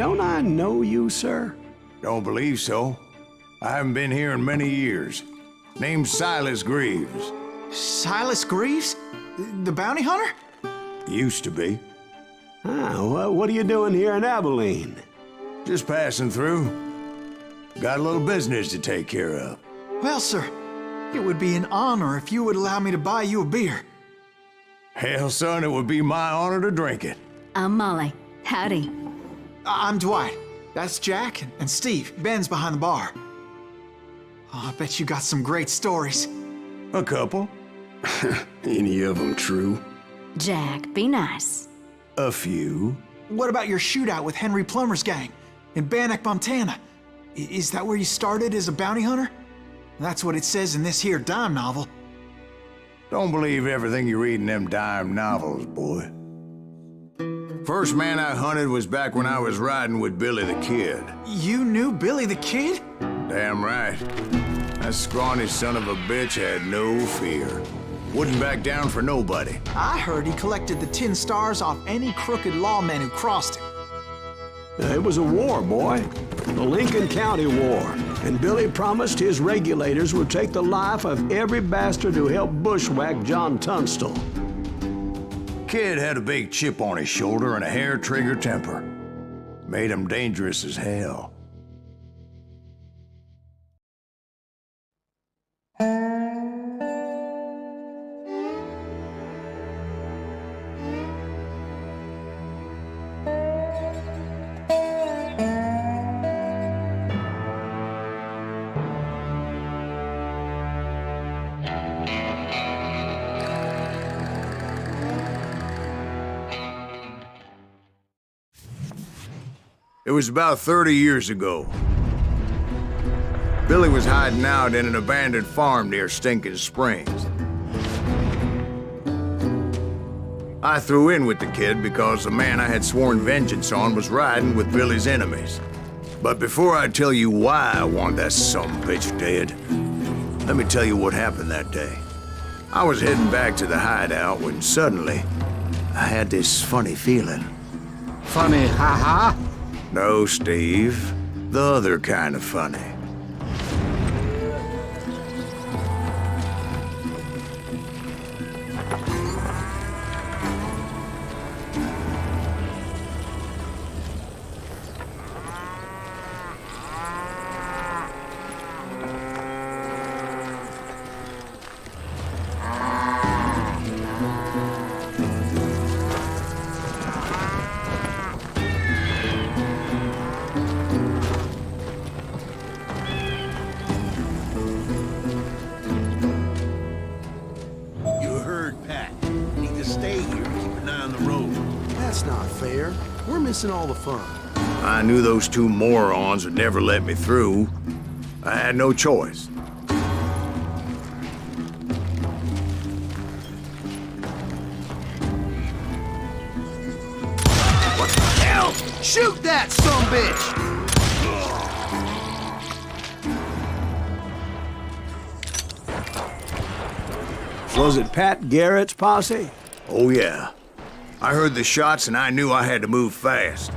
don't I know you, sir? Don't believe so. I haven't been here in many years. Name's Silas Greaves. Silas Greaves? The bounty hunter? Used to be. Well, what are you doing here in Abilene? Just passing through. Got a little business to take care of. Well, sir, it would be an honor if you would allow me to buy you a beer. Hell, son, it would be my honor to drink it. I'm Molly. Howdy. I'm Dwight. That's Jack and Steve. Ben's behind the bar. Oh, I bet you got some great stories. A couple. Any of them true? Jack, be nice. A few. What about your shootout with Henry Plummer's gang in Bannock, Montana? Is that where you started as a bounty hunter? That's what it says in this here dime novel. Don't believe everything you read in them dime novels, boy. First man I hunted was back when I was riding with Billy the Kid. You knew Billy the Kid? Damn right. That scrawny son of a bitch had no fear. Wouldn't back down for nobody. I heard he collected the 10 stars off any crooked lawmen who crossed him. It was a war, boy. The Lincoln County War. And Billy promised his regulators would take the life of every bastard who helped bushwhack John Tunstall. Kid had a big chip on his shoulder and a hair-trigger temper. Made him dangerous as hell. It was about 30 years ago. Billy was hiding out in an abandoned farm near Stinking Springs. I threw in with the kid because the man I had sworn vengeance on was riding with Billy's enemies. But before I tell you why I want that sumbitch dead, let me tell you what happened that day. I was heading back to the hideout when suddenly I had this funny feeling. Funny, haha? No, Steve. The other kind of funny. We're missing all the fun. I knew those two morons would never let me through. I had no choice. What the hell? Shoot that sumbitch! Was it Pat Garrett's posse? Oh, yeah. I heard the shots and I knew I had to move fast.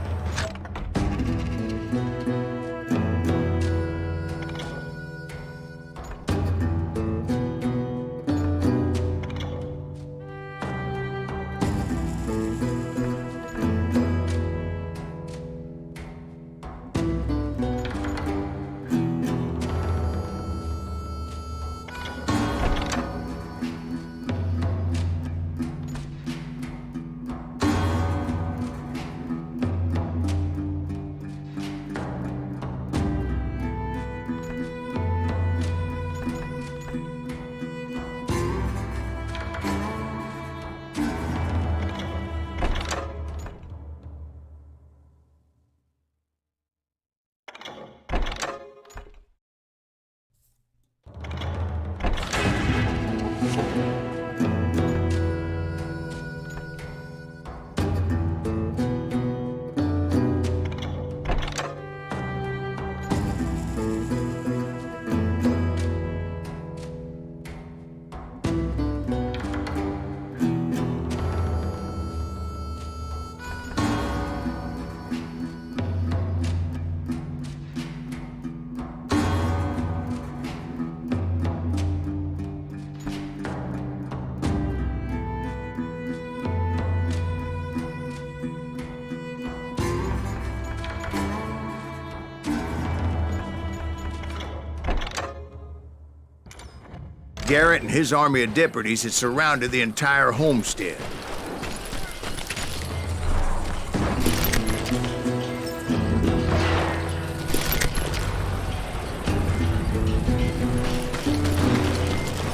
Garrett and his army of deputies had surrounded the entire homestead.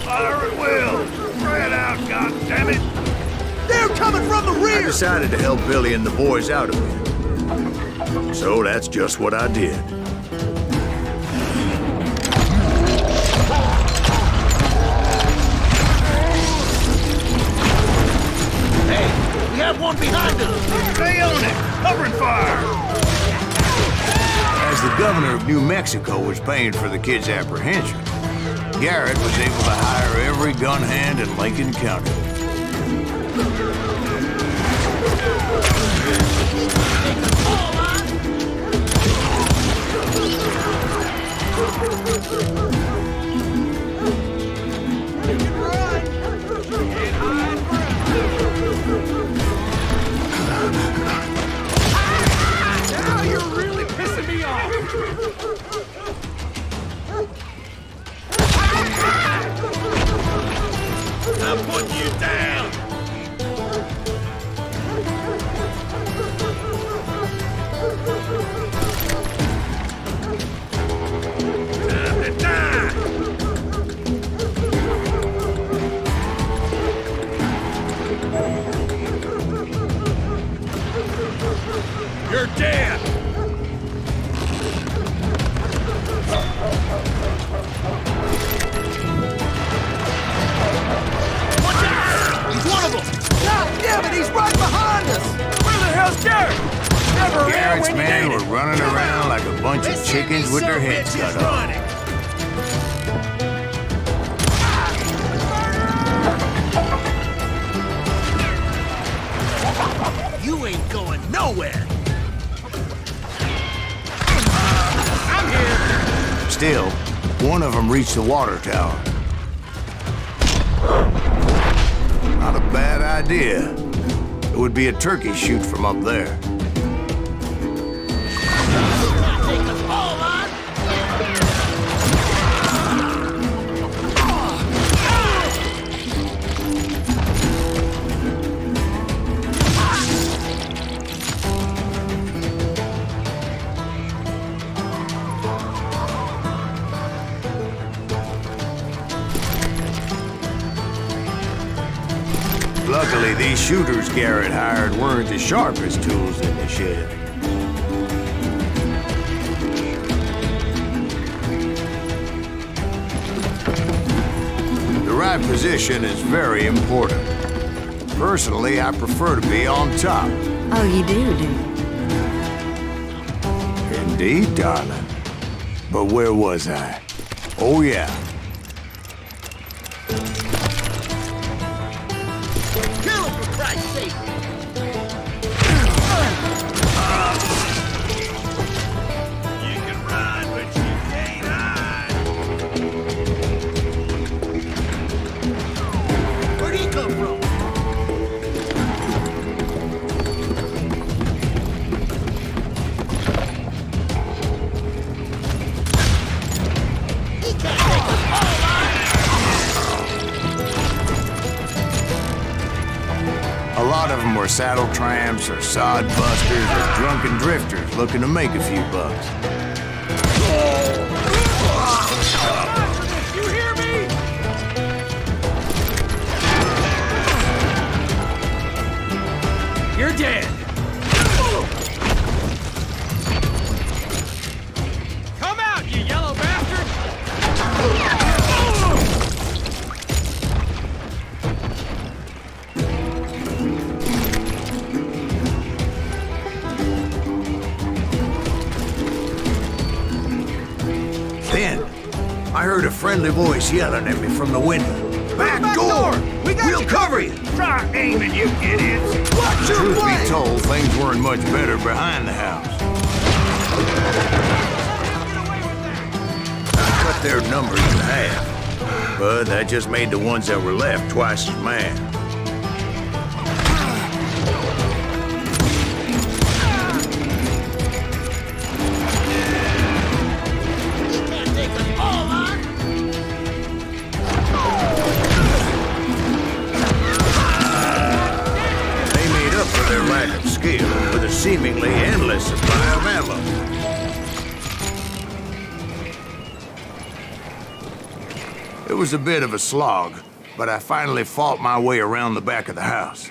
Fire at will! Spread out, goddammit! They're coming from the I rear! decided to help Billy and the boys out of it. So that's just what I did. Hey, we have one behind us! Stay on it! Covering fire! As the governor of New Mexico was paying for the kids' apprehension, Garrett was able to hire every gun hand in Lincoln County. Now you're really pissing me off! I'm putting you down! Time to die! You're dead! Watch out! He's one of them! God damn it, he's right behind us! Where the hell's Garrett? Never around Garrett's when you men need were it. running around like a bunch of chickens with their heads cut off. You ain't going nowhere! I'm here! Still, one of them reached the water tower. Not a bad idea. It would be a turkey shoot from up there. Take us all on! Luckily, these shooters Garrett hired weren't the sharpest tools in the shed. The right position is very important. Personally, I prefer to be on top. Oh, you do, do you? Indeed, darling. But where was I? Oh, yeah. Kill him, for Christ's sake! You can run, but you can't hide! Where'd he come from? He can't take us all on! A lot of them were saddle tramps or sod busters or drunken drifters looking to make a few bucks. You hear me? You're dead. Come out, you yellow bastard! Then, I heard a friendly voice yelling at me from the window. Back door! We'll cover you! Try aiming, you idiots! Watch your Truth flank! be told, things weren't much better behind the house. I cut their numbers in half, but that just made the ones that were left twice as mad. He can't take us all on! It was a bit of a slog, but I finally fought my way around the back of the house.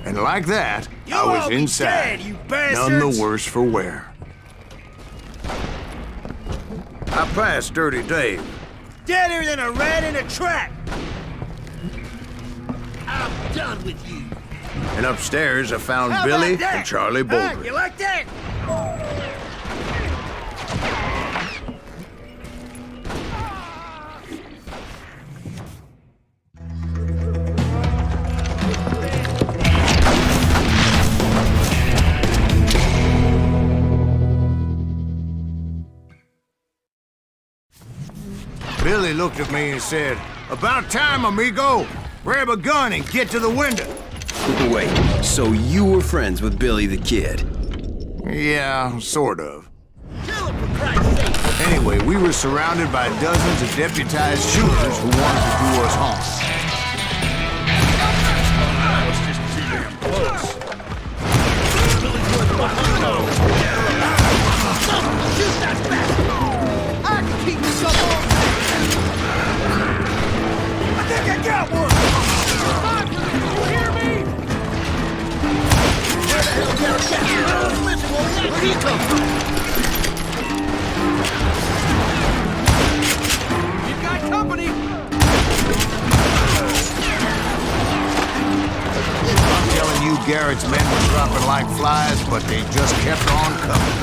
And like that, I was inside, dead, you none bastards! the worse for wear. I passed Dirty Dave. Deader than a rat in a trap! I'm done with you. And upstairs, I found How Billy about that? and Charlie Huh? Bowler. You like that? Billy looked at me and said, "About time, amigo. Grab a gun and get to the window." Wait, so you were friends with Billy the Kid? Yeah, sort of. Kill him for Christ's sake! Anyway, we were surrounded by dozens of deputized shooters who wanted to do us harm. I was just too damn close. Shoot that bastard! I can keep this up all night! I think I got one! You hear me? Where the hell did that? Where'd he come from? You've got company! I'm telling you, Garrett's men were dropping like flies, but they just kept on coming.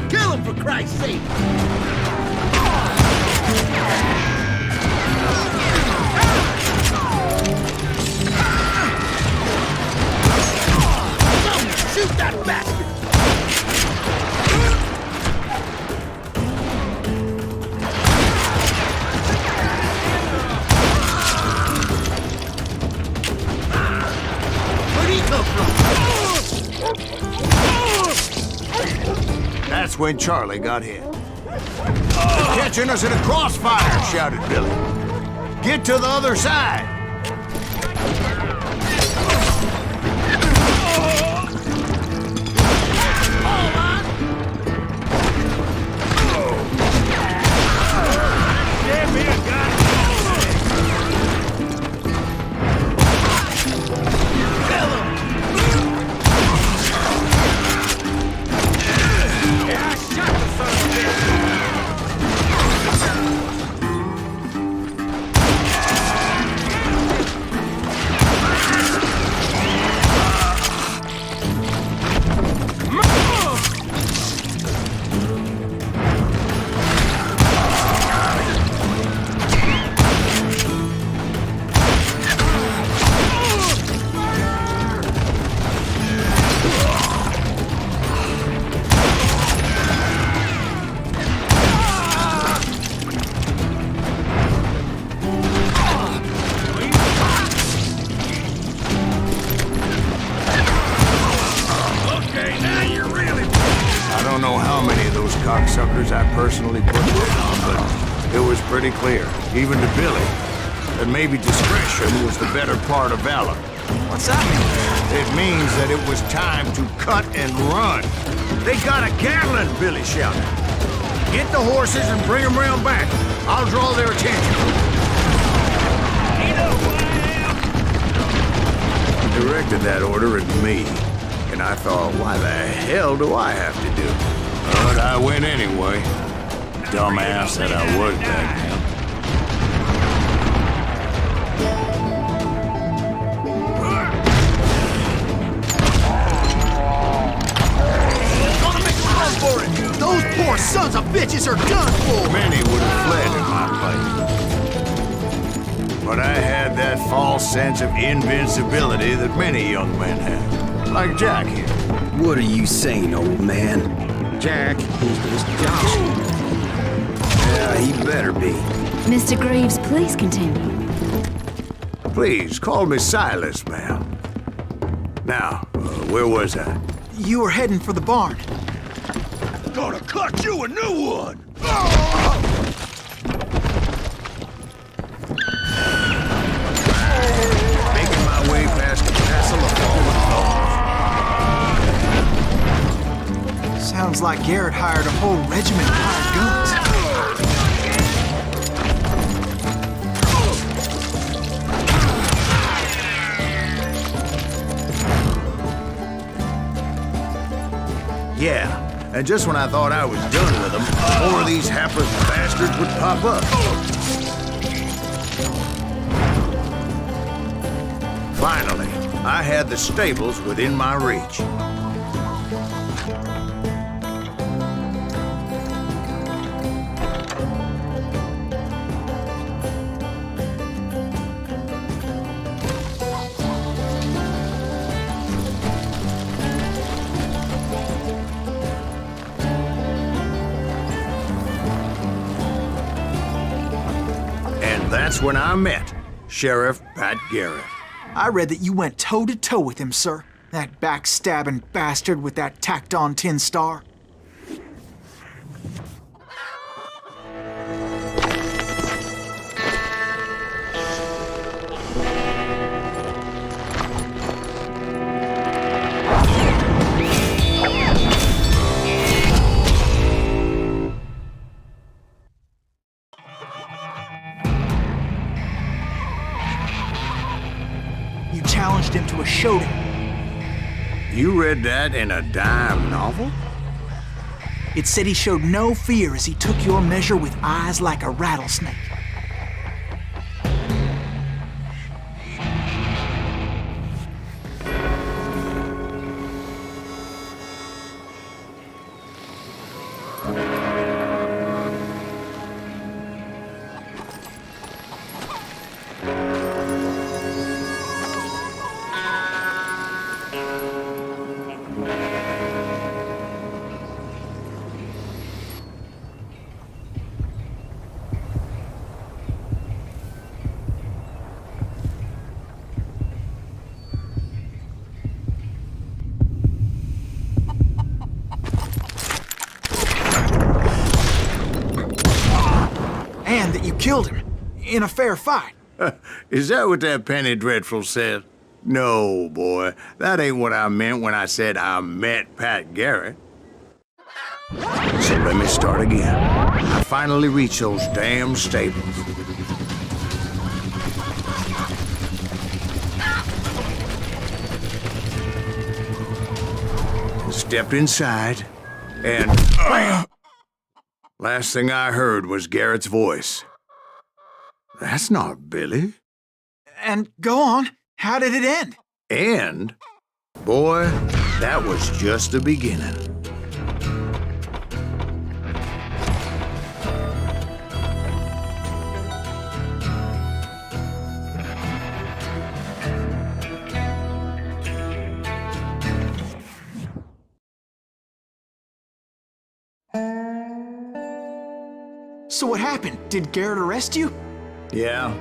Kill him for Christ's sake! Shoot that bastard! Where'd he come from? That's when Charlie got hit. "They're catching us in a crossfire," shouted Billy. "Get to the other side." I don't know how many of those cocksuckers I personally put down, but it was pretty clear, even to Billy, that maybe discretion was the better part of valor. What's that mean? It means that it was time to cut and run. "They got a Gatling," Billy shouted. "Get the horses and bring them round back. I'll draw their attention." He directed that order at me, and I thought, why the hell do I have to do it? But I went anyway. Dumbass that I was back then. Gonna make a run for it! Those poor sons of bitches are done for! Many would have fled in my place. But I had that that false sense of invincibility that many young men have. Like Jack here. What are you saying, old man? Jack is Johnson. Yeah, he better be. Mr. Greaves, please continue. Please, call me Silas, ma'am. Now, where was I? You were heading for the barn. Gonna cut you a new one! Making my way past the castle of fallen foes. Sounds like Garrett hired a whole regiment of hired guns. Yeah, and just when I thought I was done with them, more of these hapless bastards would pop up. Finally, I had the stables within my reach. That's when I met Sheriff Pat Garrett. I read that you went toe-to-toe with him, sir. That backstabbing bastard with that tacked-on tin star. You challenged him to a showdown. You read that in a dime novel? It said he showed no fear as he took your measure with eyes like a rattlesnake. And that you killed him in a fair fight. Is that what that Penny Dreadful said? No, boy. That ain't what I meant when I said I met Pat Garrett. So let me start again. I finally reached those damn stables. Stepped inside, and last thing I heard was Garrett's voice. That's not Billy. And go on, how did it end? And, boy, that was just the beginning. So what happened? Did Garrett arrest you? Yeah,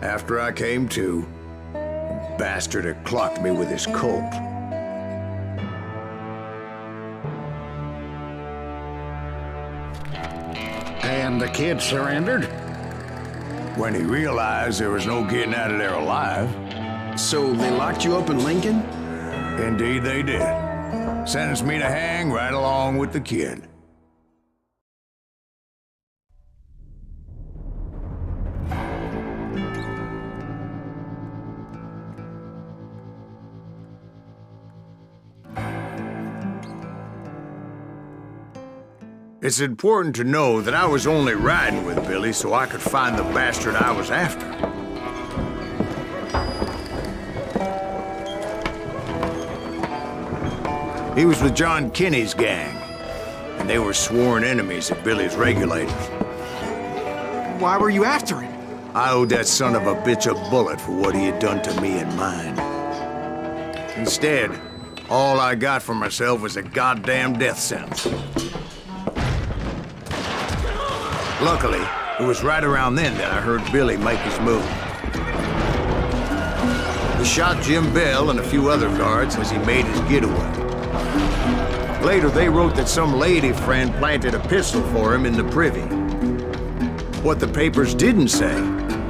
after I came to, the bastard had clocked me with his Colt. And the kid surrendered? When he realized there was no getting out of there alive. So they locked you up in Lincoln? Indeed they did. Sentenced me to hang right along with the kid. It's important to know that I was only riding with Billy so I could find the bastard I was after. He was with John Kinney's gang, and they were sworn enemies of Billy's regulators. Why were you after him? I owed that son of a bitch a bullet for what he had done to me and mine. Instead, all I got for myself was a goddamn death sentence. Luckily, it was right around then that I heard Billy make his move. He shot Jim Bell and a few other guards as he made his getaway. Later, they wrote that some lady friend planted a pistol for him in the privy. What the papers didn't say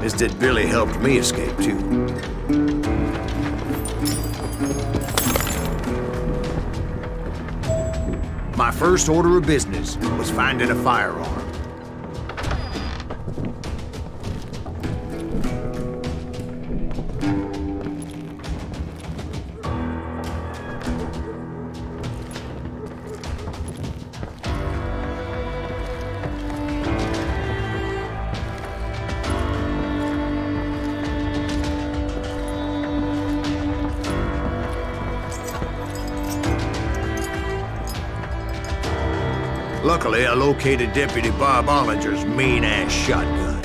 is that Billy helped me escape, too. My first order of business was finding a firearm. Luckily, I located Deputy Bob Ollinger's mean-ass shotgun.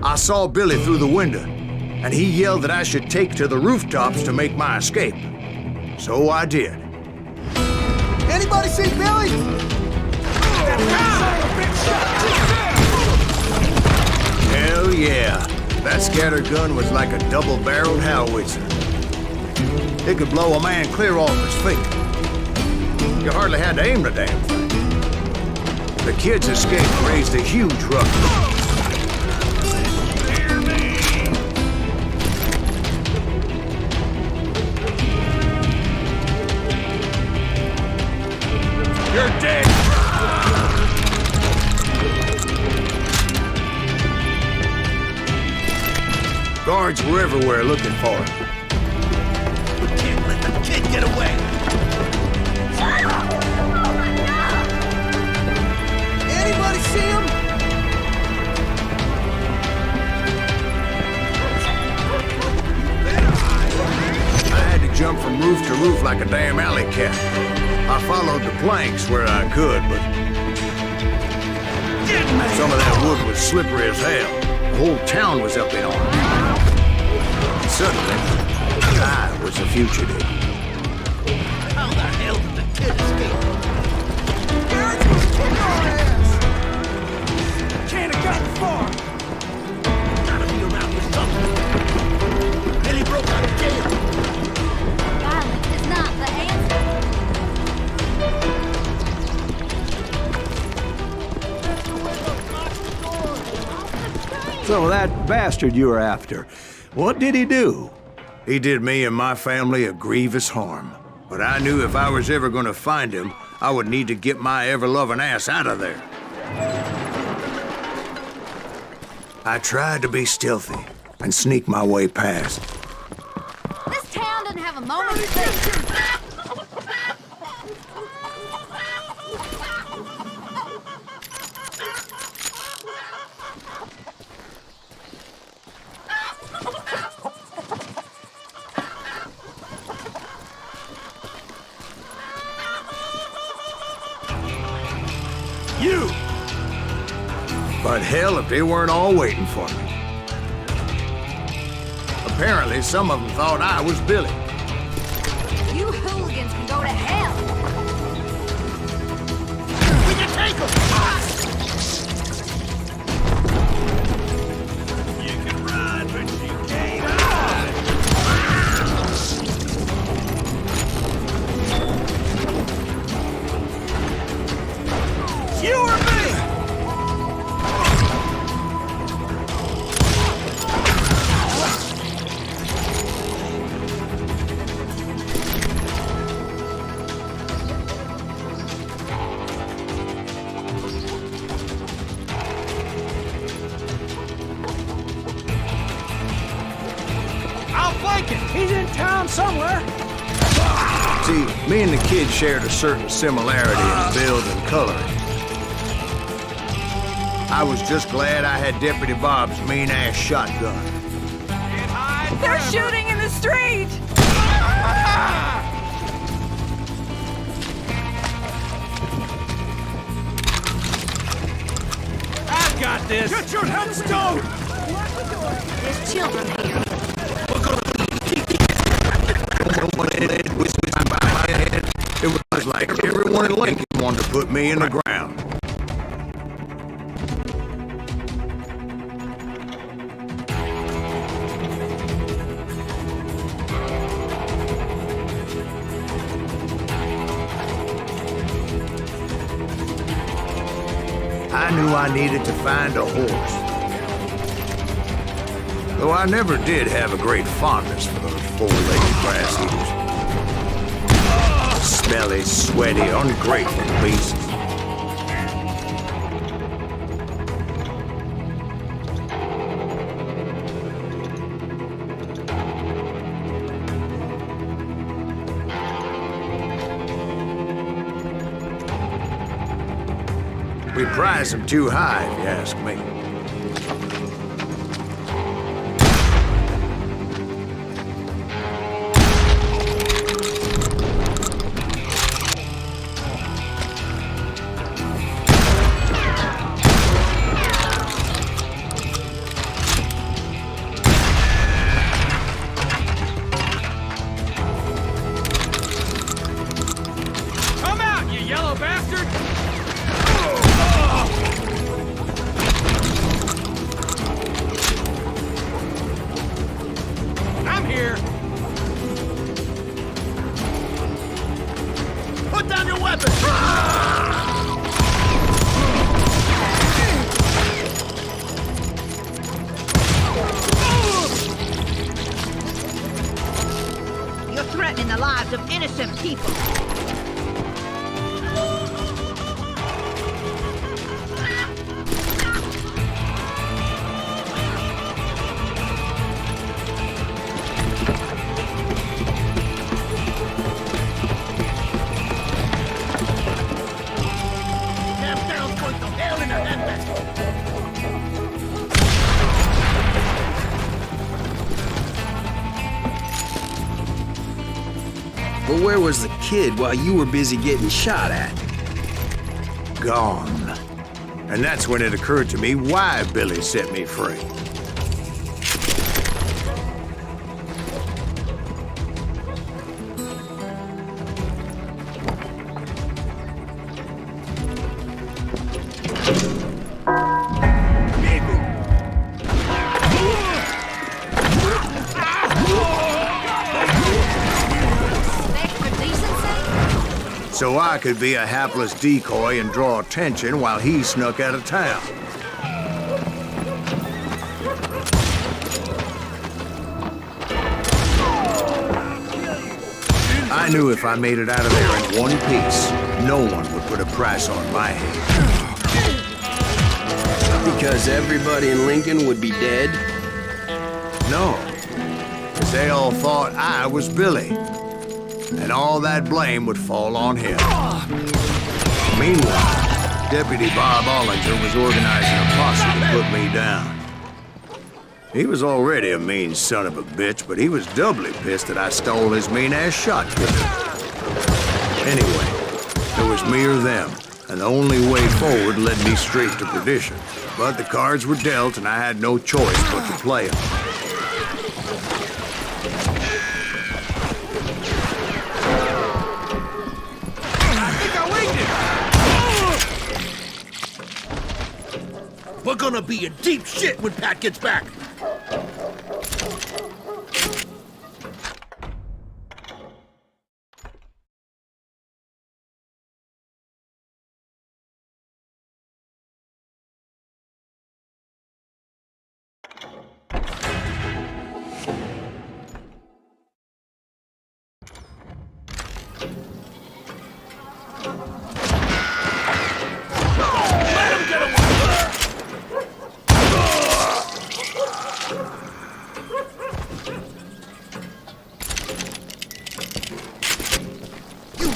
I saw Billy through the window, and he yelled that I should take to the rooftops to make my escape. So I did. Anybody see Billy? Hell yeah. That scatter gun was like a double-barreled howitzer. It could blow a man clear off his feet. You hardly had to aim the damn thing. The kid's escape raised a huge ruckus. You're dead! Guards were everywhere looking for him. We can't let the kid get away! Anybody see him? I had to jump from roof to roof like a damn alley cat. I followed the planks where I could, but some of that wood was slippery as hell. The whole town was up in arms. Suddenly, I was a fugitive. How the hell did the kid escape? Guards will kick our ass! Can't have gotten far! Gotta be around with something. Billy broke out of jail! Violence is not the answer. So that bastard you were after, what did he do? He did me and my family a grievous harm. But I knew if I was ever gonna find him, I would need to get my ever-loving ass out of there. I tried to be stealthy and sneak my way past. This town doesn't have a moment's peace. You! But hell if they weren't all waiting for me. Apparently, some of them thought I was Billy. You hooligans can go to hell. We can take him! You can run, but you can't hide! You or me! I'll flank him! He's in town somewhere! See, me and the kid shared a certain similarity in build and coloring. I was just glad I had Deputy Bob's mean-ass shotgun. They're shooting in the street! I've got this! Get your head stone! There's children here. It was like everyone in Lincoln wanted to put me in the ground. I knew I needed to find a horse. Though I never did have a great fondness for those four-legged grass eaters. Smelly, sweaty, ungrateful beasts. We prize them too high, if you ask me. Come out, you yellow bastard! I'm here! Put down your weapon! You're threatening the lives of innocent people. But where was the kid while you were busy getting shot at? Gone. And that's when it occurred to me why Billy set me free. So I could be a hapless decoy and draw attention while he snuck out of town. I knew if I made it out of there in one piece, no one would put a price on my head. Because everybody in Lincoln would be dead? No, because they all thought I was Billy. And all that blame would fall on him. Meanwhile, Deputy Bob Ollinger was organizing a posse to put me down. He was already a mean son of a bitch, but he was doubly pissed that I stole his mean-ass shotgun. Anyway, it was me or them, and the only way forward led me straight to perdition. But the cards were dealt, and I had no choice but to play them. We're gonna be in deep shit when Pat gets back!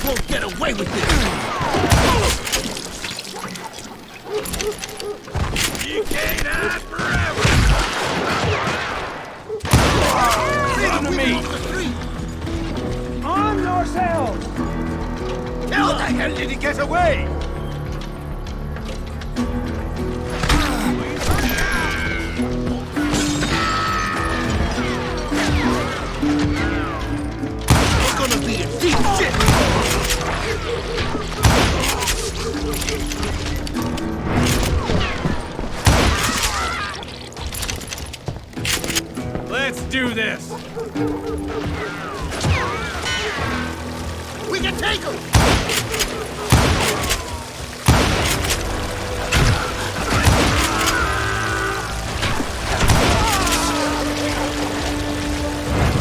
Won't get away with this! You can't hide forever! Listen to me! Arm yourselves! How the hell did he get away? It's gonna be a deep shit! Let's do this! We can take him!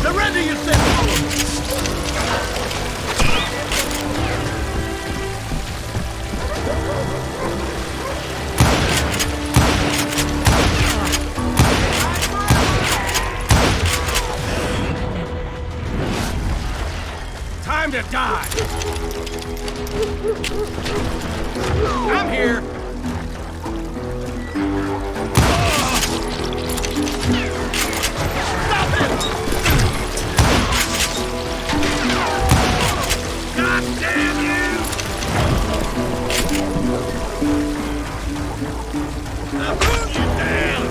Surrender yourself! Time to die! I'm here! Stop it! God damn you! I'll boot you down!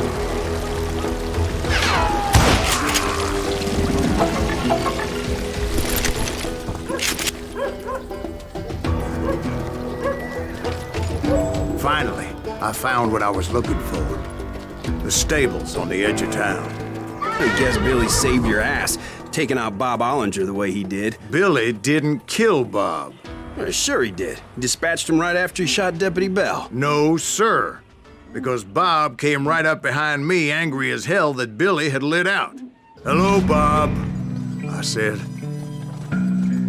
Finally, I found what I was looking for. The stables on the edge of town. I guess Billy saved your ass, taking out Bob Ollinger the way he did. Billy didn't kill Bob. Sure he did. Dispatched him right after he shot Deputy Bell. No, sir. Because Bob came right up behind me, angry as hell that Billy had lit out. Hello, Bob, I said.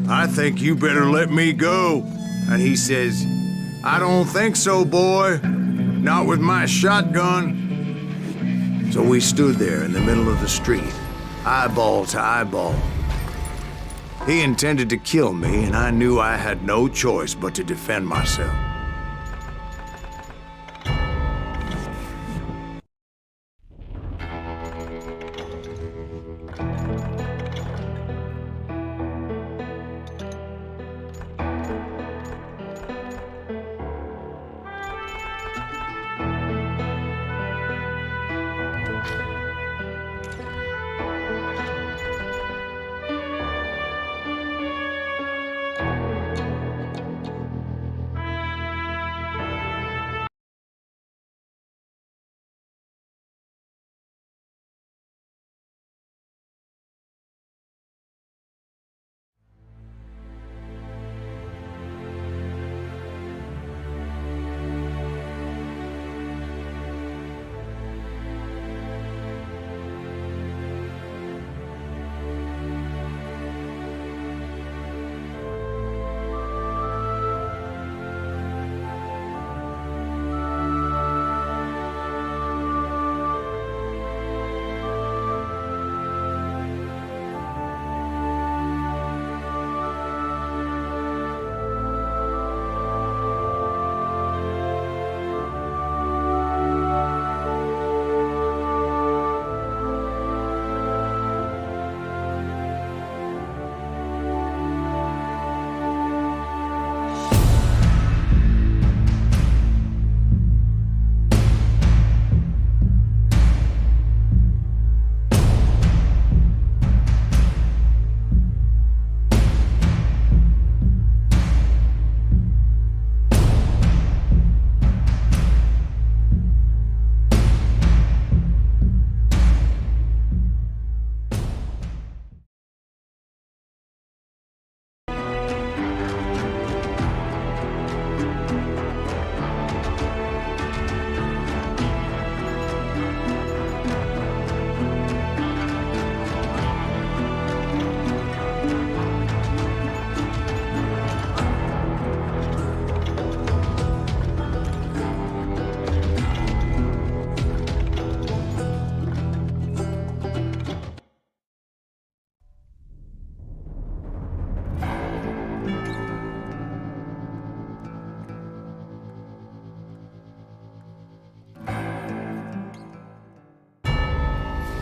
I think you better let me go. And he says, I don't think so, boy. Not with my shotgun. So we stood there in the middle of the street, eyeball to eyeball. He intended to kill me, and I knew I had no choice but to defend myself.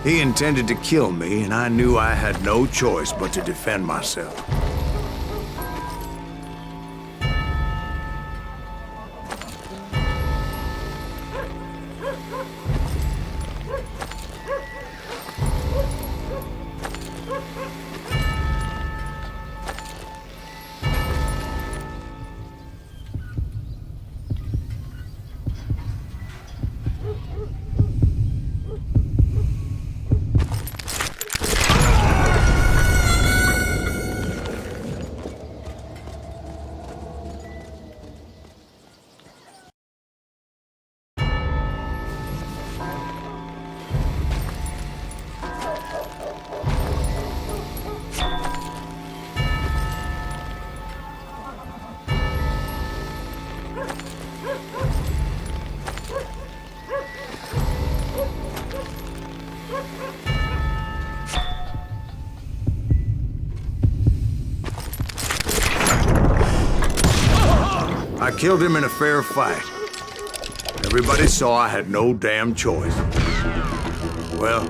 He intended to kill me, and I knew I had no choice but to defend myself. I killed him in a fair fight. Everybody saw I had no damn choice. Well,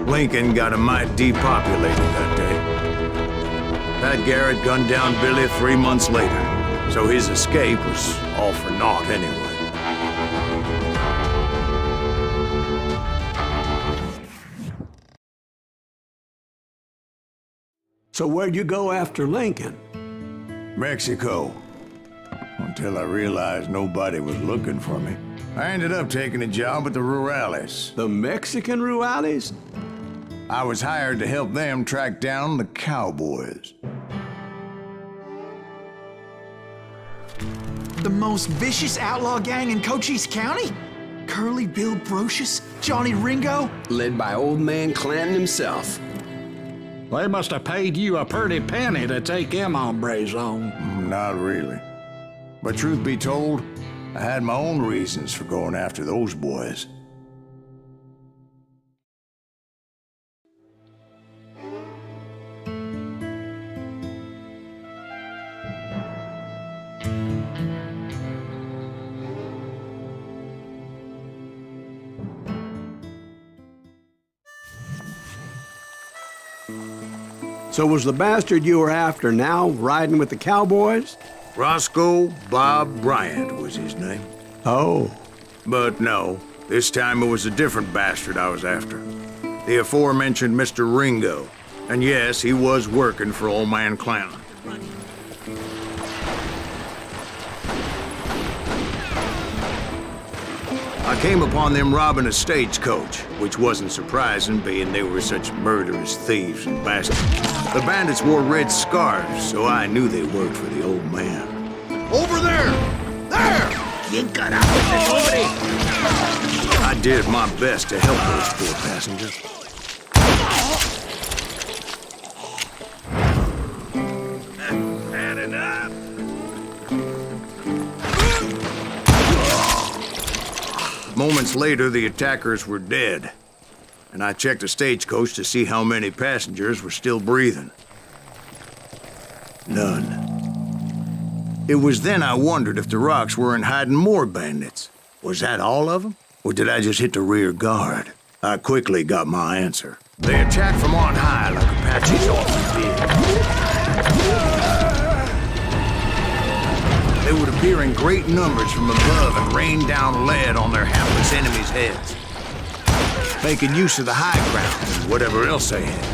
Lincoln got a mite depopulated that day. Pat Garrett gunned down Billy 3 months later, so his escape was all for naught anyway. So where'd you go after Lincoln? Mexico. Until I realized nobody was looking for me. I ended up taking a job at the Rurales. The Mexican Rurales? I was hired to help them track down the cowboys. The most vicious outlaw gang in Cochise County? Curly Bill Brocious? Johnny Ringo? Led by old man Clanton himself. They must have paid you a pretty penny to take them hombres on. Not really. But truth be told, I had my own reasons for going after those boys. So was the bastard you were after now riding with the cowboys? Roscoe Bob Bryant was his name. Oh. But no, this time it was a different bastard I was after. The aforementioned Mr. Ringo. And yes, he was working for old man Clanton. I came upon them robbing a stagecoach, which wasn't surprising, being they were such murderous thieves and bastards. The bandits wore red scarves, so I knew they worked for the old man. Over there! There! You got out with it, nobody! I did my best to help those poor passengers. Had enough. Moments later, the attackers were dead, and I checked the stagecoach to see how many passengers were still breathing. None. It was then I wondered if the rocks weren't hiding more bandits. Was that all of them? Or did I just hit the rear guard? I quickly got my answer. They attacked from on high like Apaches often did. They would appear in great numbers from above and rain down lead on their hapless enemies' heads, making use of the high ground and whatever else they had.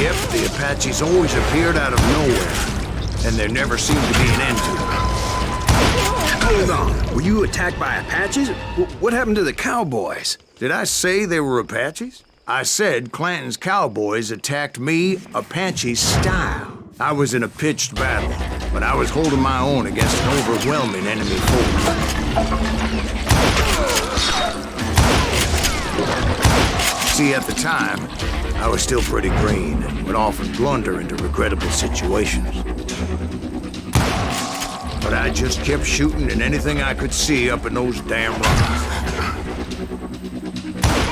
Yep, the Apaches always appeared out of nowhere, and there never seemed to be an end to them. Hold on. Were you attacked by Apaches? What happened to the cowboys? Did I say they were Apaches? I said Clanton's cowboys attacked me Apache style. I was in a pitched battle, but I was holding my own against an overwhelming enemy force. See, at the time, I was still pretty green and would often blunder into regrettable situations. But I just kept shooting at anything I could see up in those damn rocks.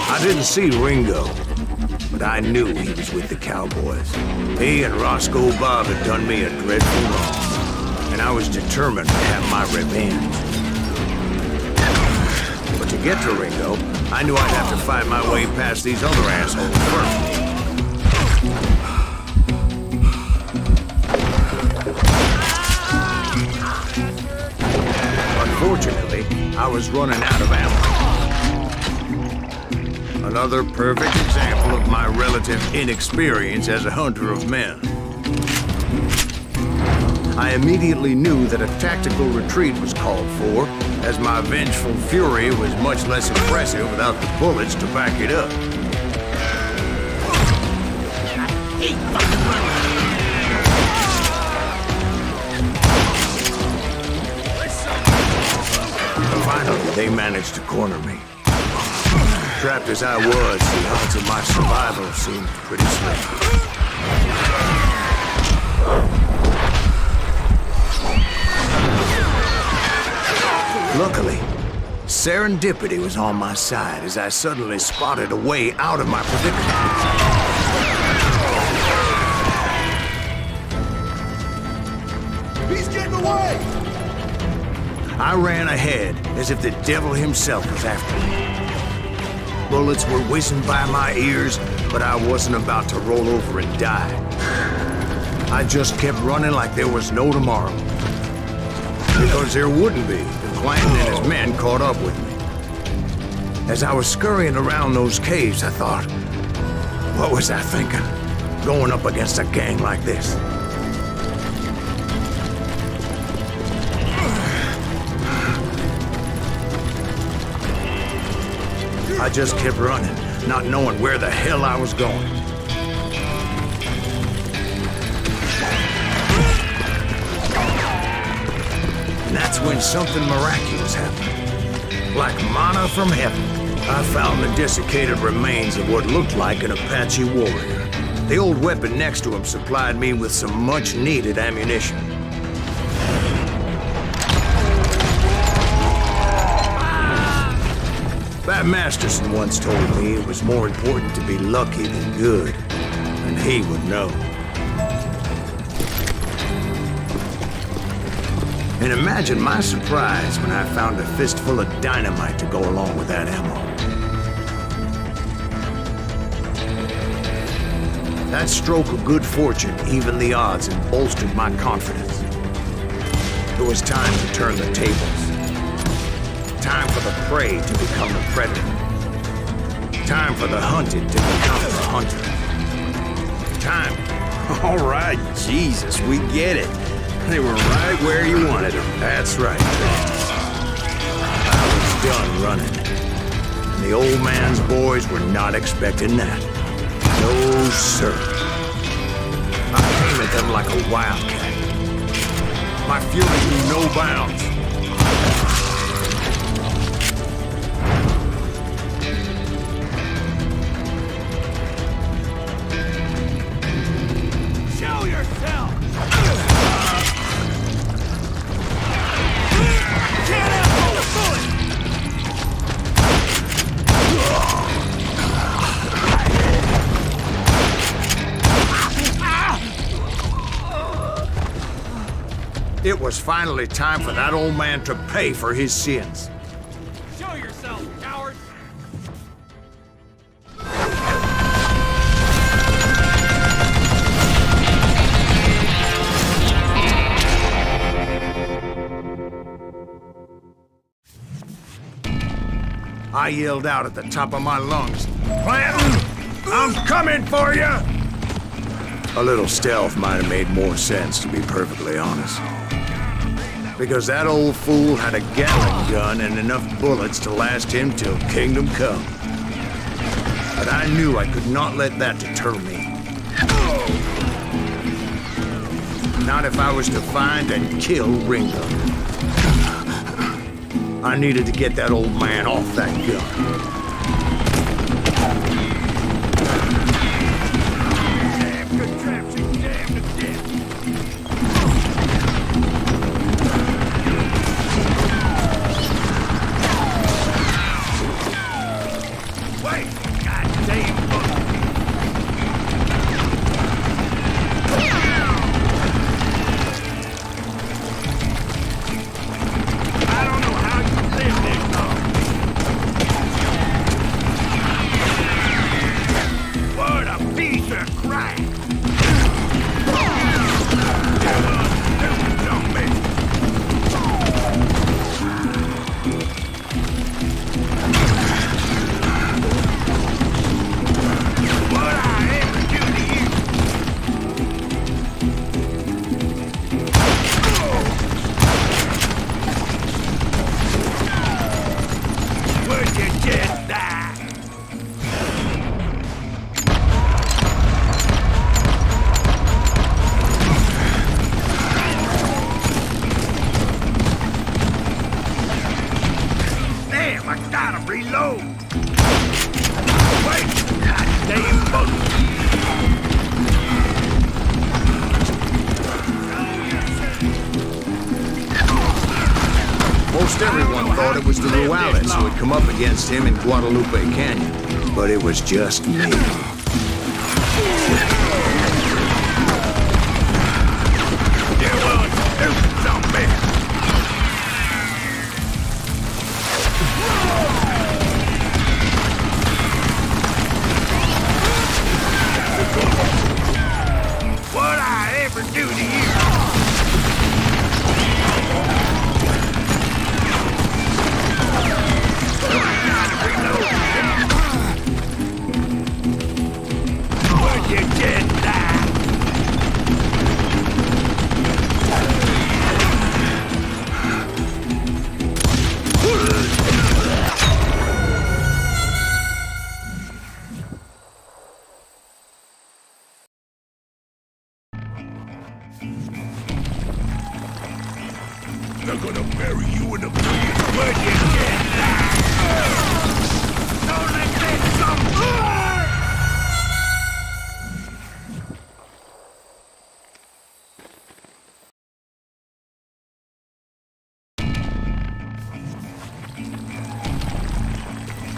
I didn't see Ringo, but I knew he was with the cowboys. He and Roscoe Bob had done me a dreadful wrong, and I was determined to have my revenge. But To get to Ringo, I knew I'd have to fight my way past these other assholes first. Unfortunately, I was running out of ammo. Another perfect example of my relative inexperience as a hunter of men. I immediately knew that a tactical retreat was called for, as my vengeful fury was much less impressive without the bullets to back it up. Finally, they managed to corner me. Trapped as I was, the odds of my survival seemed pretty slim. Luckily, serendipity was on my side as I suddenly spotted a way out of my predicament. He's getting away! I ran ahead as if the devil himself was after me. Bullets were whizzing by my ears, but I wasn't about to roll over and die. I just kept running like there was no tomorrow. Because there wouldn't be. Clanton and his men caught up with me. As I was scurrying around those caves, I thought, what was I thinking? Going up against a gang like this? I just kept running, not knowing where the hell I was going. And that's when something miraculous happened. Like manna from heaven, I found the desiccated remains of what looked like an Apache warrior. The old weapon next to him supplied me with some much-needed ammunition. Bat Masterson once told me it was more important to be lucky than good, and he would know. And imagine my surprise when I found a fistful of dynamite to go along with that ammo. That stroke of good fortune evened the odds and bolstered my confidence. It was time to turn the tables. Time for the prey to become the predator. Time for the hunted to become the hunter. Time. All right, Jesus, we get it. They were right where you wanted them. That's right. I was done running. And the old man's boys were not expecting that. No, sir. I came at them like a wildcat. My fury knew no bounds. Show yourself! Can't outhold a bullet! It was finally time for that old man to pay for his sins. Show yourself, cowards! I yelled out at the top of my lungs, "Clanton, I'm coming for you!" A little stealth might have made more sense, to be perfectly honest. Because that old fool had a Gatling gun and enough bullets to last him till kingdom come. But I knew I could not let that deter me. Not if I was to find and kill Ringo. I needed to get that old man off that gun. reload. Wait, goddamn bullet. Most everyone thought it was the Ruales who had come up against him in Guadalupe Canyon, but it was just me. What I ever do to you? Would you just die? They're gonna bury you in a pit. Would you just die? Don't let this come.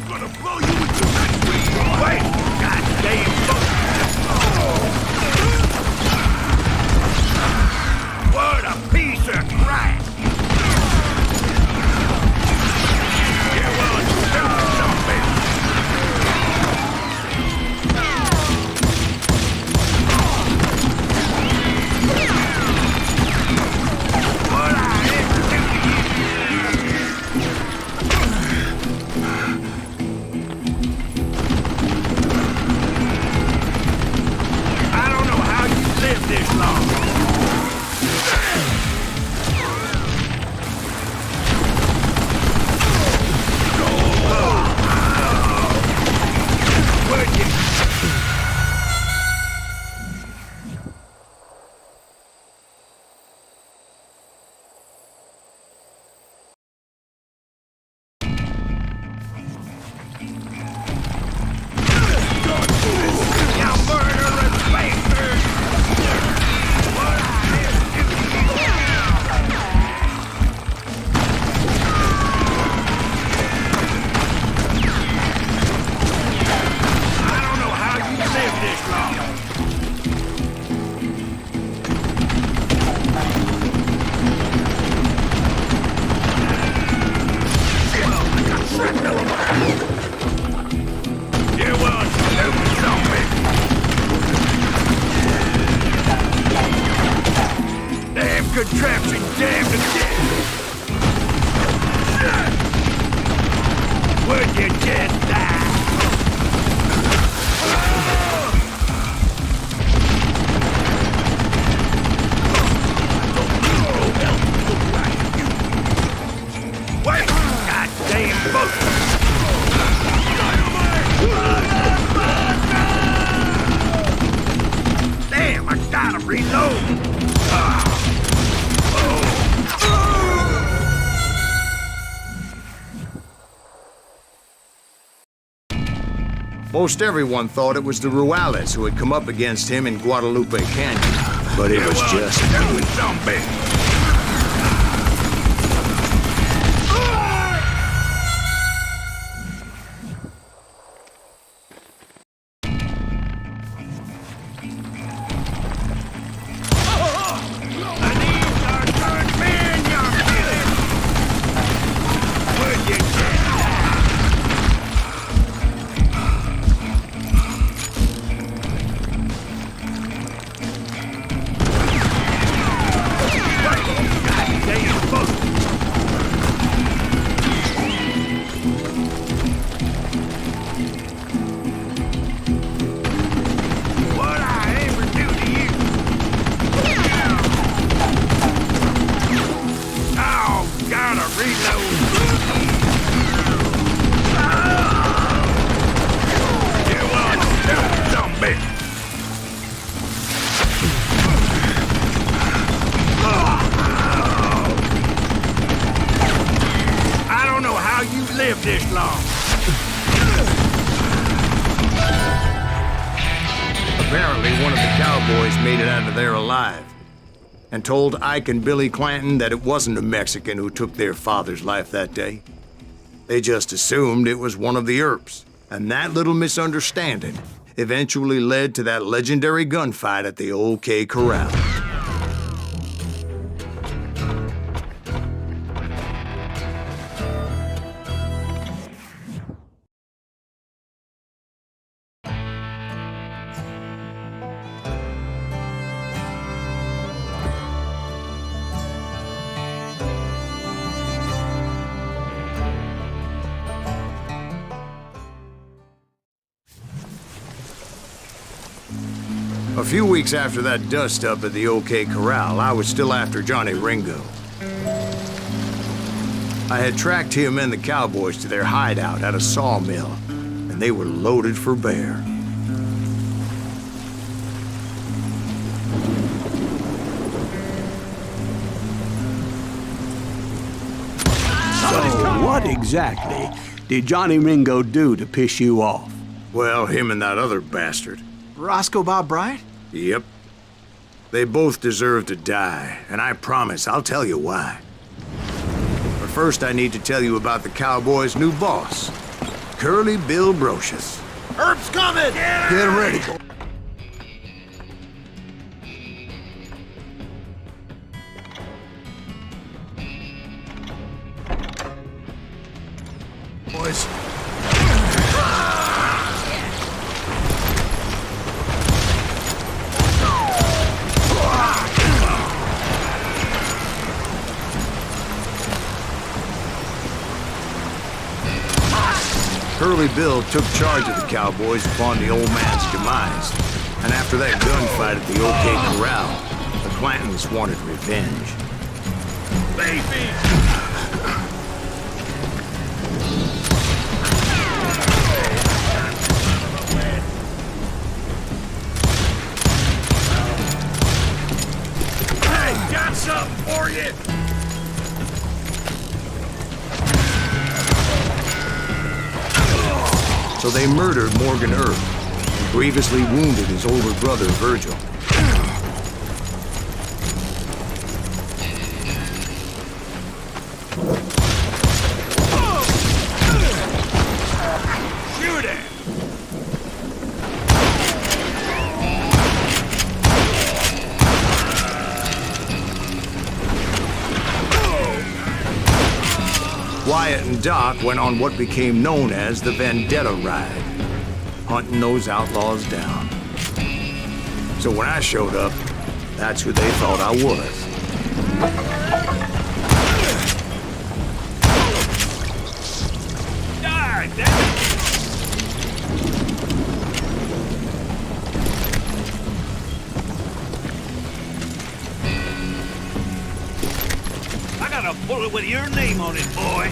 Gonna blow you into the wait, goddamn what a piece of crap! You want stupid something? What I ever do to you? I don't know how you live this long. Contraption damned to death! Would you just die? Wait! Goddamn boat! Damn, I gotta reload! Most everyone thought it was the Ruales who had come up against him in Guadalupe Canyon, but it was just me. Live this long. Apparently, one of the cowboys made it out of there alive and told Ike and Billy Clanton that it wasn't a Mexican who took their father's life that day. They just assumed it was one of the Earps, and that little misunderstanding eventually led to that legendary gunfight at the OK Corral. A few weeks after that dust-up at the OK Corral, I was still after Johnny Ringo. I had tracked him and the cowboys to their hideout at a sawmill, and they were loaded for bear. So, what exactly did Johnny Ringo do to piss you off? Well, him and that other bastard. Roscoe Bob Bryant? Yep. They both deserve to die, and I promise I'll tell you why. But first I need to tell you about the Cowboys' new boss, Curly Bill Brocious. Herb's coming! Get ready. Boys. Curly Bill took charge of the Cowboys upon the old man's demise. And after that gunfight at the OK Corral, the Clantons wanted revenge. Baby! Hey, got something for you! So they murdered Morgan Earp and grievously wounded his older brother, Virgil. Shoot it! Wyatt and Doc went on what became known as the Vendetta Ride, hunting those outlaws down. So when I showed up, that's who they thought I was. Die, damn it! I got a bullet with your name on it, boy.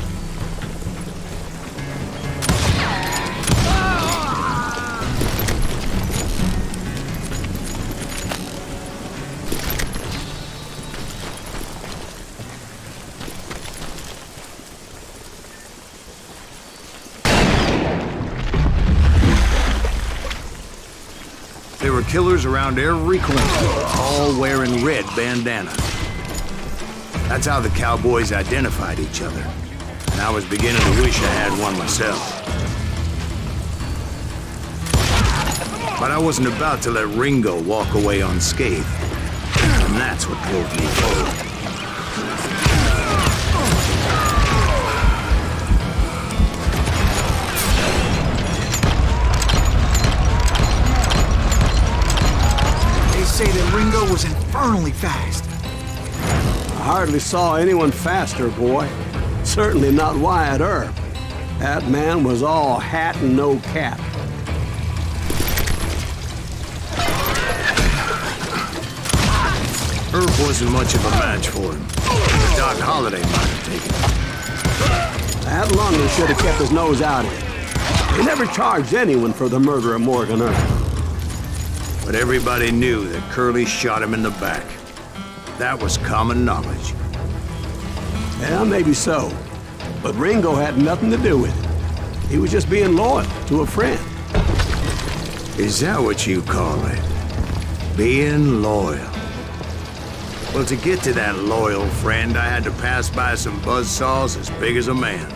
There were killers around every corner, all wearing red bandanas. That's how the Cowboys identified each other. And I was beginning to wish I had one myself. But I wasn't about to let Ringo walk away unscathed. And that's what drove me forward. They say that Ringo was infernally fast. I hardly saw anyone faster, boy. Certainly not Wyatt Earp. That man was all hat and no cap. Earp wasn't much of a match for him. Doc Holliday might have taken him. That London should have kept his nose out of it. He never charged anyone for the murder of Morgan Earp. But everybody knew that Curly shot him in the back. That was common knowledge. Yeah, maybe so. But Ringo had nothing to do with it. He was just being loyal to a friend. Is that what you call it? Being loyal. Well, to get to that loyal friend, I had to pass by some buzzsaws as big as a man.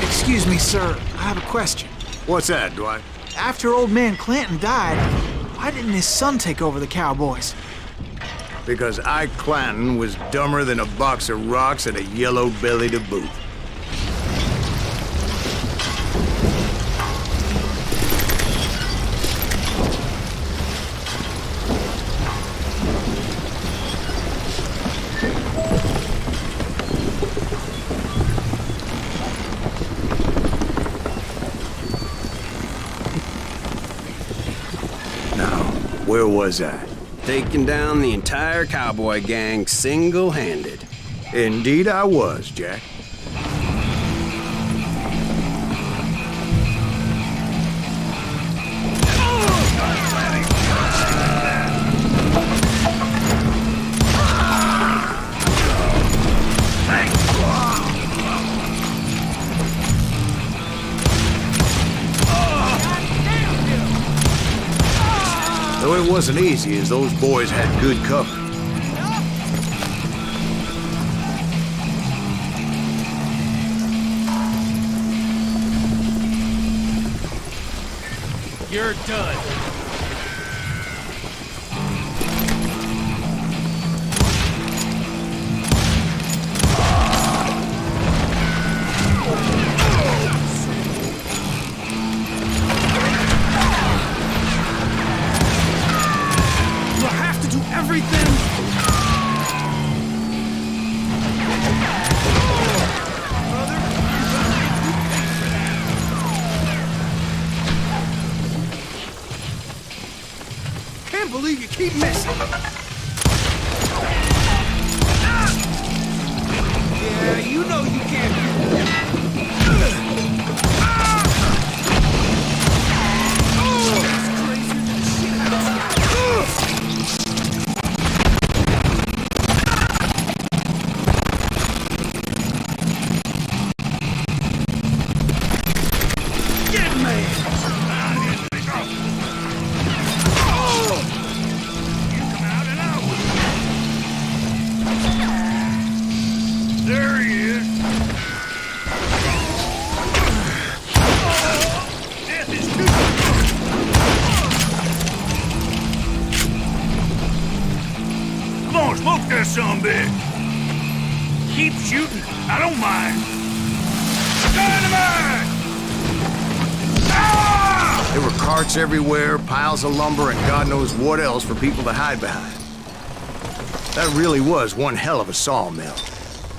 Excuse me, sir. I have a question. What's that, Dwight? After old man Clanton died, why didn't his son take over the cowboys? Because Ike Clanton was dumber than a box of rocks and a yellow belly to boot. Where was I? Taking down the entire cowboy gang single-handed. Indeed I was, Jack. Though it wasn't easy, as those boys had good cover. You're done. Believe you keep missing. Yeah, you know you can't. Get me! There he is. Death is too. Come on, smoke that sumbitch. Keep shooting. I don't mind. Dynamite! Ah! There were carts everywhere, piles of lumber, and God knows what else for people to hide behind. That really was one hell of a sawmill.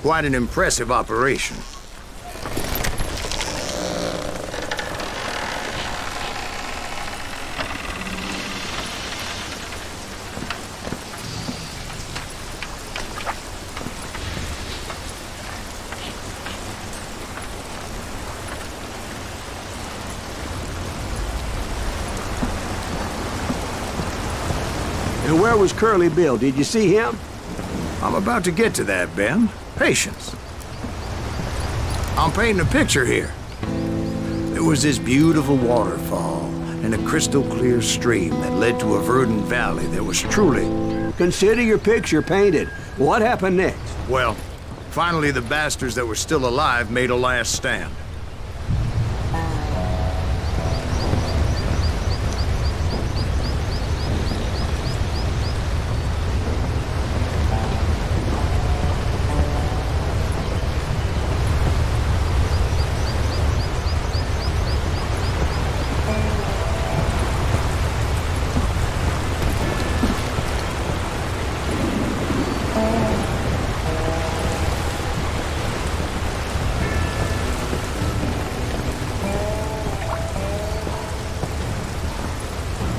Quite an impressive operation. And where was Curly Bill? Did you see him? I'm about to get to that, Ben. Patience. I'm painting a picture here. There was this beautiful waterfall and a crystal clear stream that led to a verdant valley that was truly... Consider your picture painted. What happened next? Well, finally the bastards that were still alive made a last stand.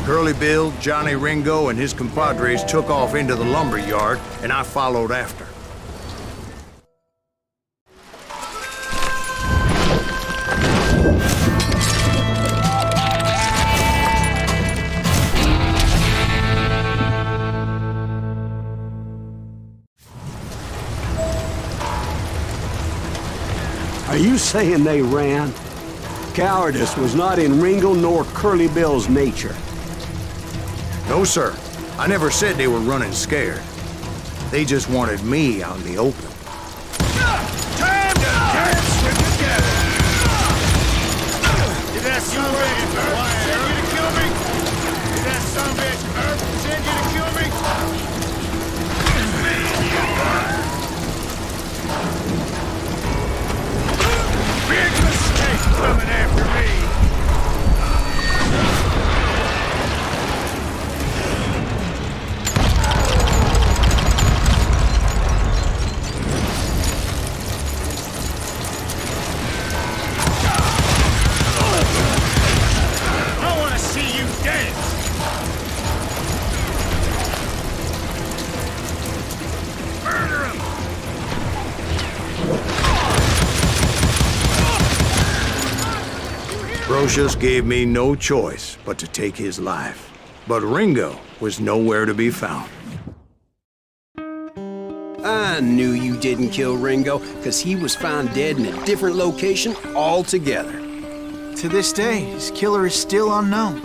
Curly Bill, Johnny Ringo, and his compadres took off into the lumber yard, and I followed after. Are you saying they ran? Cowardice was not in Ringo nor Curly Bill's nature. No, sir. I never said they were running scared. They just wanted me out in the open. Time to dance together! Did that son of a bitch send you to kill me? Did that son of a bitch send you to kill me? Big mistake coming after me! I want to see you dance! Murder him! Brocious gave me no choice but to take his life. But Ringo was nowhere to be found. I knew you didn't kill Ringo, because he was found dead in a different location altogether. To this day, his killer is still unknown.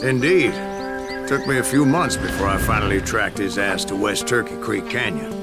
Indeed. Took me a few months before I finally tracked his ass to West Turkey Creek Canyon.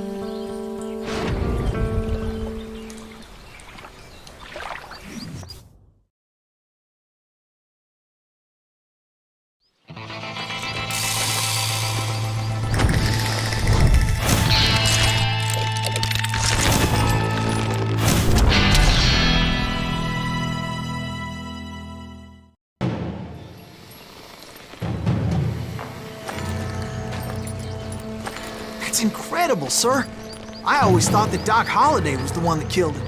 That's incredible, sir. I always thought that Doc Holliday was the one that killed him.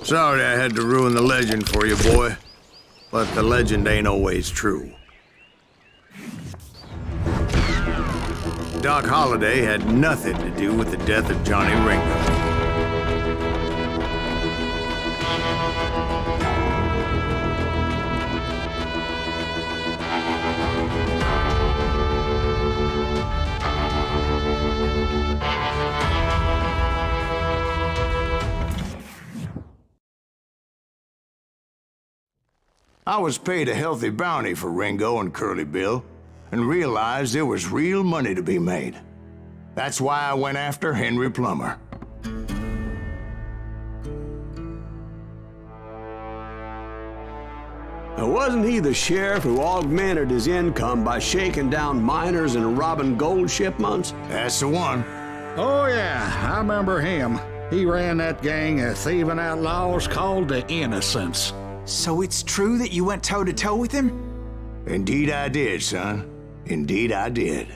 Sorry I had to ruin the legend for you, boy. But the legend ain't always true. Doc Holliday had nothing to do with the death of Johnny Ringo. I was paid a healthy bounty for Ringo and Curly Bill, and realized there was real money to be made. That's why I went after Henry Plummer. Now, wasn't he the sheriff who augmented his income by shaking down miners and robbing gold shipments? That's the one. Oh, yeah, I remember him. He ran that gang of thieving outlaws called the Innocents. So it's true that you went toe-to-toe with him? Indeed I did, son. Indeed I did.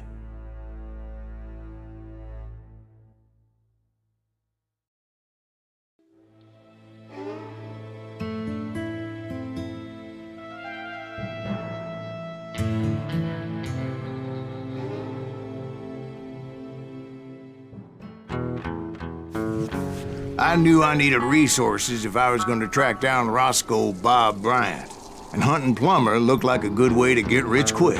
I knew I needed resources if I was going to track down Roscoe Bob Bryant, and hunting Plummer looked like a good way to get rich quick.